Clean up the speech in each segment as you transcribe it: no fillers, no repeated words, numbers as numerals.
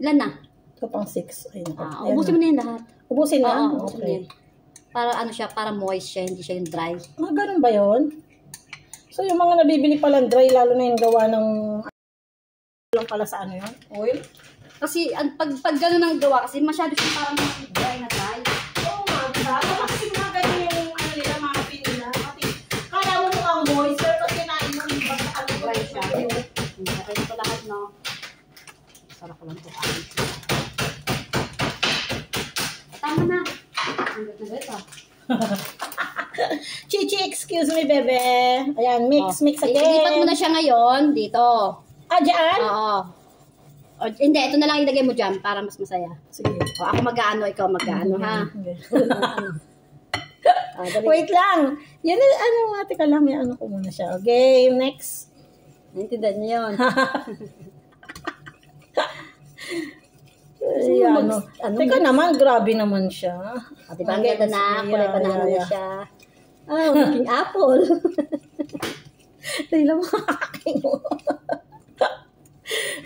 Ilan na? Ito pang 6. Ubusin mo na yan lahat. Ubusin na? Oo, ubusin mo yan. Para ano siya, para moist siya, hindi siya yung dry. Ganun ba yun? So yung mga nabibili palang dry, lalo na yung gawa ng lang pala sa ano yun? Oil? Kasi pag gano'n ang gawa, kasi masyado siya parang dry na dry. Oo nga, diba? Kasi mga ganyan yung ano nila, mga pinila. Kala mo mukhang moist, pero pag kinain mo yung iba sa ano dry siya. Nakay ito lahat, no? Sarap ko lang ito. Tama na. Hanggat na ito. Chichi, excuse me, bebe. Ayan, mix again. Ilipat mo na siya ngayon dito. Dyan? Oo. Hindi, ito na lang ilagay mo dyan para mas masaya. Sige. Ako mag-ano, ikaw mag-ano, ha? Wait lang. Yan, teka lang, may ano ko muna siya. Okay, next. Naintindihan niyo yun. Teka naman, grabe naman siya. Diba, ang ganda na, kulay banana na siya. King apple. Dahil lang makakain mo.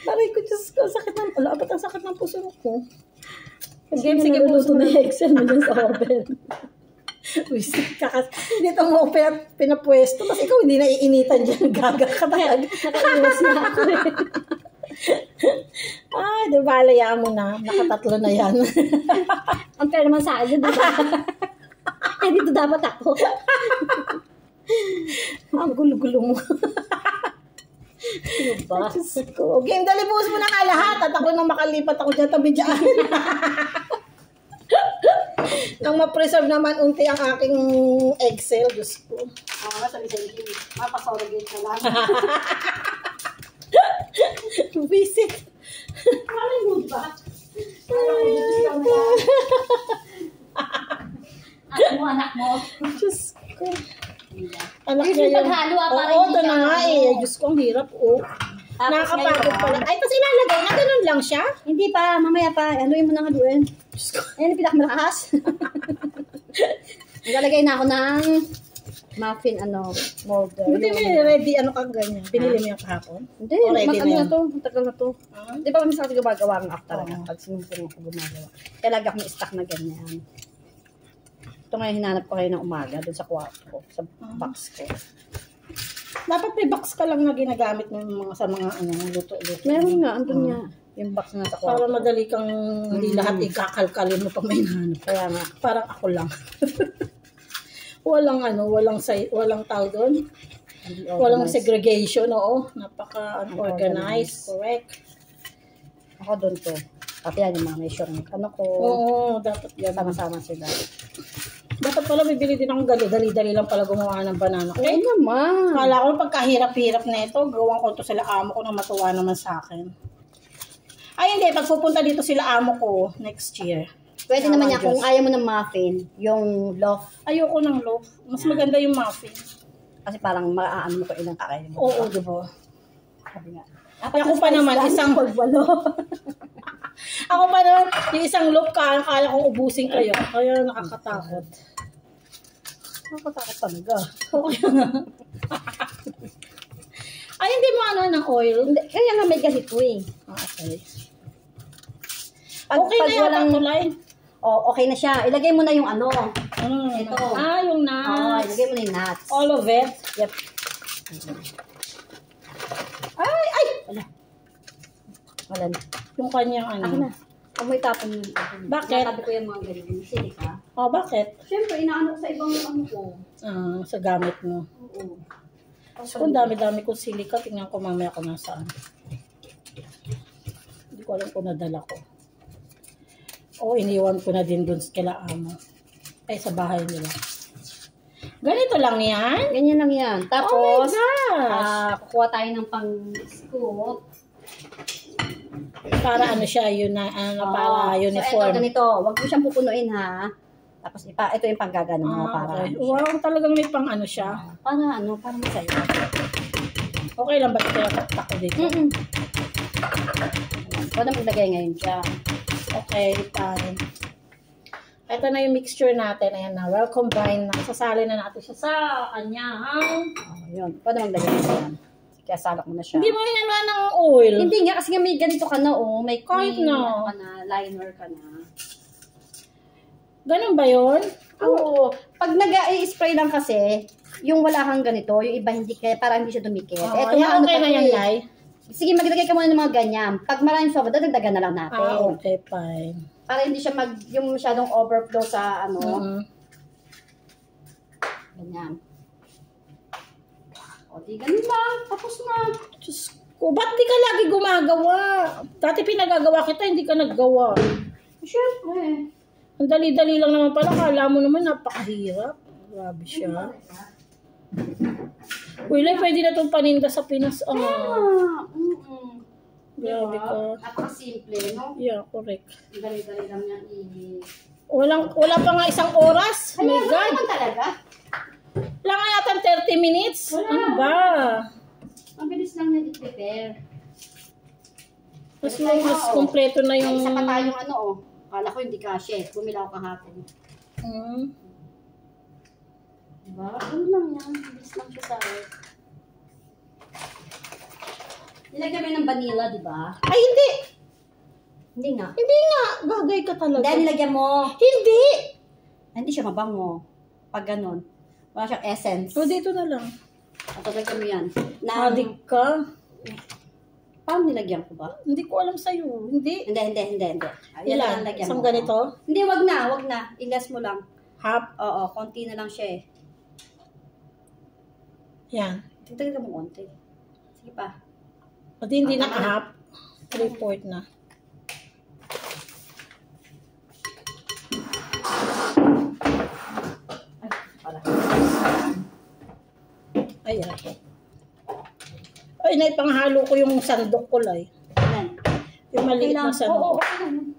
Aray ko, Diyos ko, sakit ng, ba't ang sakit ng puso ko? Sige, puso na Excel mo dyan sa oven. Dito mo pinapwesto, tapos ikaw hindi naiinitan dyan, gaga ka talaga. Nakaiwas na ako eh. Di ba, alayaan mo na, nakatatlo na yan. Ang pera naman sa akin, diba? Dito dapat ako. Ang gulo-gulo mo. Diba? Okay, dalibus mo na nga lahat at ako nang makalipat ako dyan tabi dyan. Nang ma-preserve naman unti ang aking Excel, Diyos ko. Sabi-sabi, mapasorogate na lang. Visit. Parang mood ba? Anak mo. Diyos ko. Anak niya yung paghalo para hindi siya. Oo, na nga eh. Diyos ko, ang hirap. Nakakapagod pala. Ay, tapos ilalagay na ganun lang siya? Hindi pa, mamaya pa. Anuin mo na nga doon. Ayan yung pinakamalakas. Naglalagay na ako ng muffin, molder. Buti may ready, kang ganyan? Binili mo yung kahapon? Hindi, matagal na to. Di ba kami sa kasi gumagawa ng after na pag sinusunod ko gumagawa. Kaya lagi ako may stock na ganyan. Ito ngayon hinanap ko kayo ng umaga doon sa kwarto ko, sa box ko. Dapat may box ka lang na ginagamit mo sa mga luto-luto. Meron nga, andun nga. Yung box na sa kwarto. Para madali kang hindi lahat ikakalkalin mo pag may hinanap. Kaya nga, parang ako lang. walang tao doon. Walang segregation, oo. Napaka-organized, correct. Ako doon to. Pati yan yung mga measurement. Ko. Oo, dapat yan. Sama-sama sila. Dapat pala bibili din akong dali-dali lang pala gumawa ng banana. Okay naman. Kala ko pagkahirap-hirap na ito, gawang ko to sila amo ko na matuwa naman sa akin. Ay hindi, pagpupunta dito sila amo ko next year. Pwede naman niya kung ayaw mo ng muffin, yung loaf. Ayoko ng loaf. Mas maganda yung muffin. Kasi parang maaano mo ko ilang kakainin mo. Oo, diba? Sabi nga. Ako pa naman, isang pagwalo. Ako pa naman, yung isang loaf kaya kong ubusin kayo. Kaya nakakatakot. Nakakatakot talaga. Ay, hindi mo ng oil? Hindi, kaya nga may ganito eh. Okay. Okay na walang tulay. Okay na siya. Ilagay mo na yung ito. Yung nuts. Ilagay mo na yung nuts. All of it? Yep. Ay! Wala na. Yung kanyang Ako na. Amoy tapon. Bakit? Sabi ko yung mga ganyan. Sili ka. Bakit? Siyempre, inaano ko sa ibang ko. Sa gamit mo. Oo. So, ang dami-dami kong silika. Tingnan ko mamaya kung nasaan. Hindi ko alam kung nadala ko. Iniwan ko na din dun kila amo. Ay, sa bahay nila. Ganito lang yan? Ganyan lang yan. Tapos, oh my gosh! Kukuha tayo ng pang-scoop. Para siya, para uniform. So, ito, ganito. Huwag mo siyang pupunuin, ha? Tapos, ito yung panggagano mo. Para okay. Wow, talagang may pang siya. Para masaya. Okay lang ba ito taktak ko dito? Huwag na maglagay ngayon siya. Okay, fine. Ito na yung mixture natin. Ayan na, well combined na. Sasali na natin siya sa kanyang. Yun. Huwag na maglagay siya. Kaya salak mo na siya. Hindi mo hinala ng oil. Hindi nga, kasi nga may ganito ka na, oh. May Kahit may, na. ano ka na, liner ka na. Ganun ba yun? Oo. Pag nag-i-spray lang kasi, yung wala kang ganito, yung iba hindi kaya, para hindi siya dumikit. Eto nga, okay na yan, eh. Lai. Sige, maglagay ka muna ng mga ganyan. Pag maraming sobra, dadagdagan na lang natin. Okay, fine. Para hindi siya yung masyadong overflow sa ano. Ganyan. O, di ganun lang. Tapos na. Diyos ko, ba't di ka lagi gumagawa? Dati pinagagawa kita, hindi ka naggawa. Siyempre. Ang dali-dali lang naman pala. Kala mo naman napakahirap. Grabe siya. Uy, Lai, pwede na itong paninda sa Pinas. Grabe ka. Napakasimple, no? Yeah, correct. Dali-dali lang niya Wala pa nga isang oras. Ay, My God. naman talaga. Wala nga yata 30 minutes. Wala. Ano ba? Ang bilis lang niya i-prepare. Mas kompleto na yung... Isa pa tayong ano, oh. Kala ko hindi kasya. Bumila ako kahapon. Diba? Ano lang yan. Bilis lang siya sa akin. Nilagyan mo ng vanilla, diba? Ay, hindi. Hindi nga. Hindi nga. Bagay ka talaga. Dahil nilagyan mo. Hindi. Hindi siya mabango. Pag ganun. Wala siyang essence. O, dito na lang. At lagyan mo yan. Adik ka. Paano nilagyan ko ba? Hindi ko alam sa'yo. Hindi. Hindi. Ilan? Isang ganito? Hindi, wag na. Ilas mo lang. Half. Oo, konti na lang siya eh. Yan. Tigdagan mo konti. Sige pa. Pati hindi na half. 3/4 na. Ay, pala. Ayan. Ay, naipanghalo ko yung sandok ko, Lai. Ayan. Yung maliit na sandok. Oo, okay lang.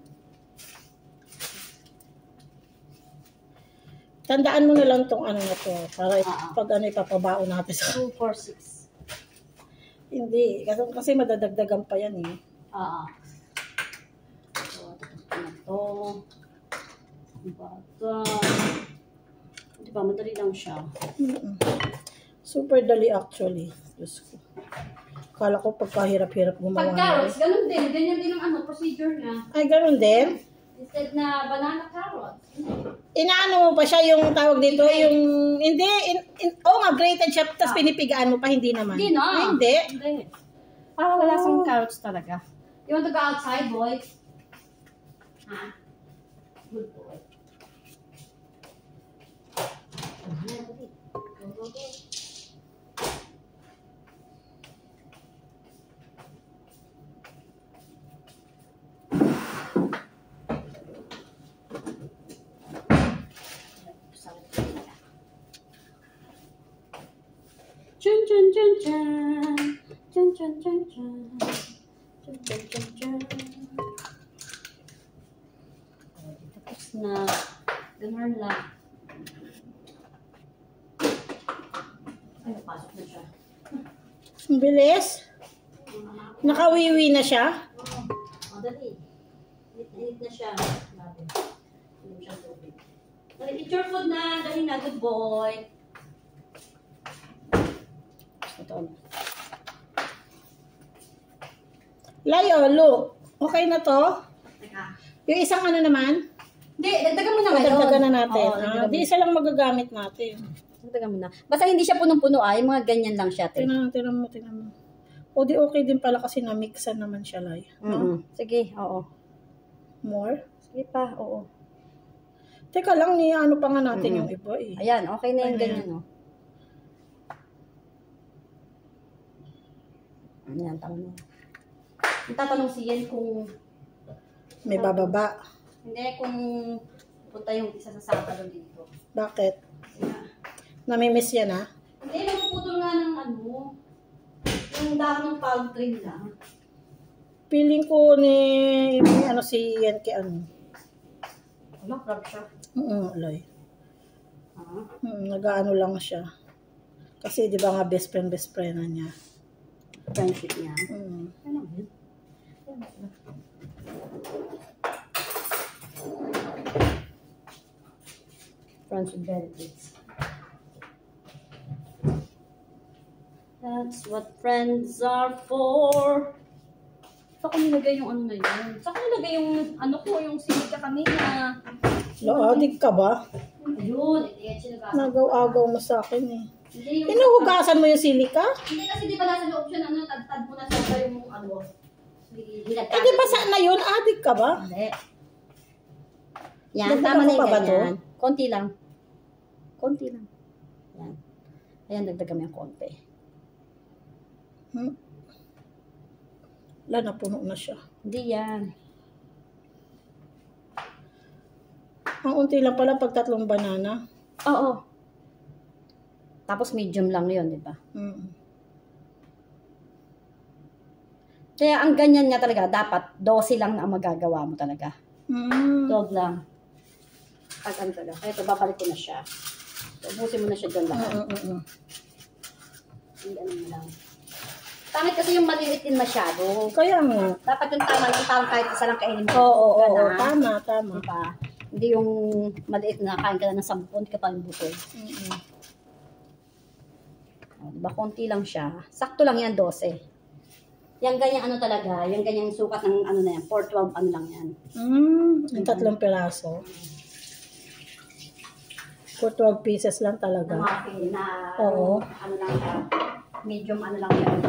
Tandaan mo na lang tong ano na to. Para pag ano ipapabao natin sa... 2, 4, 6. Hindi. Kasi madadagdagan pa yan eh. So, ito. Bata. Diba, madali lang siya. Super dali actually. Diyos ko. Kala ko pagkahirap-hirap gumawa. Pag carrots, ganun din. Ganyan din ang ano, procedure niya. Ay, ganun din? Instead na banana carrots. Inaano mo pa siya yung tawag dito, yung... Hindi. Nga, grated siya. Tapos pinipigaan mo pa, hindi naman. Hindi na. Ay, hindi. Parang wala sang carrots talaga. You want to go outside, boy? Ha? Good boy. Go. Chun. Tapos na. Ganun lang. Ay, napasok na siya. Ang bilis. Nakawiwi na siya. Dali. Init na siya. Grabe. Hindi siya tubig. Dali, eat your food na. Dali na, good boy. Ito. Layo, look. Okay na to? Teka. Yung isang ano naman? Hindi, dagdagan mo na ngayon. Dagdagan na natin. Oo, Di isa lang magagamit natin. dagdagan mo na. Basta hindi siya punong-puno yung mga ganyan lang siya. Tingnan mo. O di okay din pala kasi na-mixan naman siya, Lai. No? Sige, oo. More? Sige pa, oo. Teka lang, ano pa nga natin yung iba eh. Ayan, okay na yung ganyan, no? Ayan, tama na. Tatanong si Yen kung... May bababa. Hindi, kung punta yung isa sa Sabado dito. Bakit? Yeah. Namimiss yan, ha? Hindi, napuputol nga ng ano, yung dahon ng palm tree lang. Feeling ko ni ano si yan kay ano. Ano, crab siya? Alay. Nag-ano lang siya. Kasi di ba nga best friend na niya. Friendship niya. Ano yun? Friends with benefits. That's what friends are for. Saan ko nilagay yung ano na yun? Saan ko nilagay yung ano ko, yung silika kanina? Adik ka ba? Ayun, ito yung Nagaw-agaw mo sa akin eh. Hindi yung... Pinuhugasan mo yung silika? Hindi kasi di ba nasa loob siya ano, tad-tad mo na sa yung ano. Eh di ba saan na yun? Adik ka ba? Hindi. Yan, Dagdagan tama na ko pa yung ba to? ganyan. Konti lang. Konti lang. Yan. Ayan, dagdagan mo yung konti. Wala, napuno na siya. Hindi yan. Ang unti lang pala pag 3 banana. Oo. Tapos medium lang yun, di ba? Kaya ang ganyan nga talaga, dapat 12 lang na ang magagawa mo talaga. 12 lang. Pag ano talaga. Ito, babalik ko na siya. Ubusin mo na siya dyan lahat. Hindi ano mo lang. Pangit kasi yung maliit din masyado. Kaya nga. Dapat yung tama lang, parang kahit isa lang kainin mo. Oo. Tama. Diba? Hindi yung maliit na kain ka na ng 10, hindi ka pa yung buto. Diba? Konti lang siya. Sakto lang yan, 12. Yung ganyang ano talaga, yung ganyang sukat ng ano na yan, 412 ano lang yan. Yung 3 piraso. 412 pieces lang talaga. Na, Oo. ano lang siya, medium ano lang yan.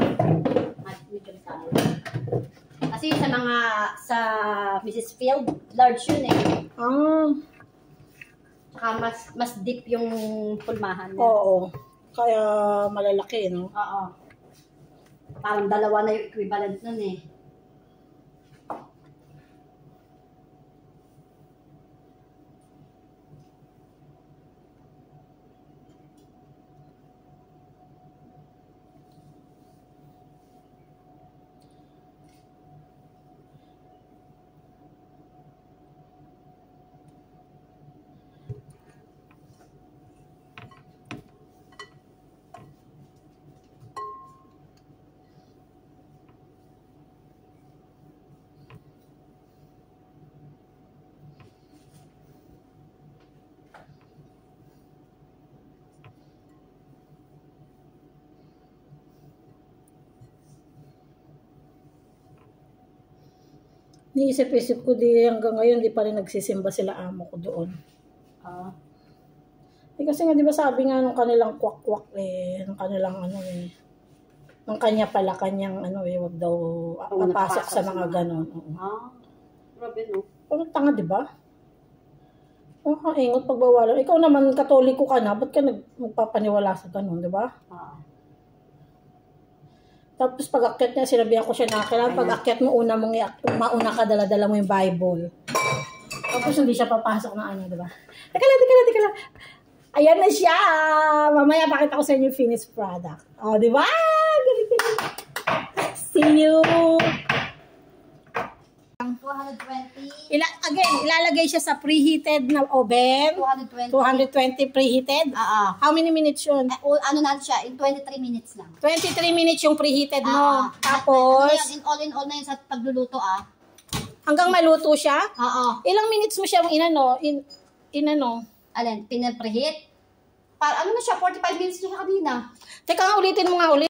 Medium size. Kasi sa mga, sa Mrs. Field, large yun eh. Tsaka mas deep yung pulmahan niya. Oo. Kaya malalaki, no? Oo. Parang 2 na yung equivalent nun eh. Niisip-isip ko di hanggang ngayon, di pa rin nagsisimba sila amo ko doon. Kasi nga, di ba sabi nga nung kanilang kwak-kwak nung kanilang ano eh, nung kanya pala, kanyang ano eh, wag daw papasok sa mga ganon. Grabe no? Pero tanga, di ba? Ingot pagbawalan. Ikaw naman, katoliko ka na, ba't ka magpapaniwala sa ganon, di ba? Tapos pag-akyat niya, sinabihan ko siya na kailangan pag-akyat mo, mauna ka, dala-dala mo yung Bible. Tapos hindi siya papasok na ano, diba? Teka lang. Ayan na siya! Mamaya pakita ko sa inyo yung finished product. O, diba? Galing. See you! 220. Ilalagay siya sa preheated na oven. 220 preheated. How many minutes yun? Ano na siya, in 23 minutes lang. 23 minutes yung preheated mo. Tapos, in all na yun sa pagluluto hanggang maluto siya? Ilang minutes mo siya inano? Alin, pinapreheat? Ano na siya, 45 minutes na siya kanina. Teka nga, ulitin mo nga ulit.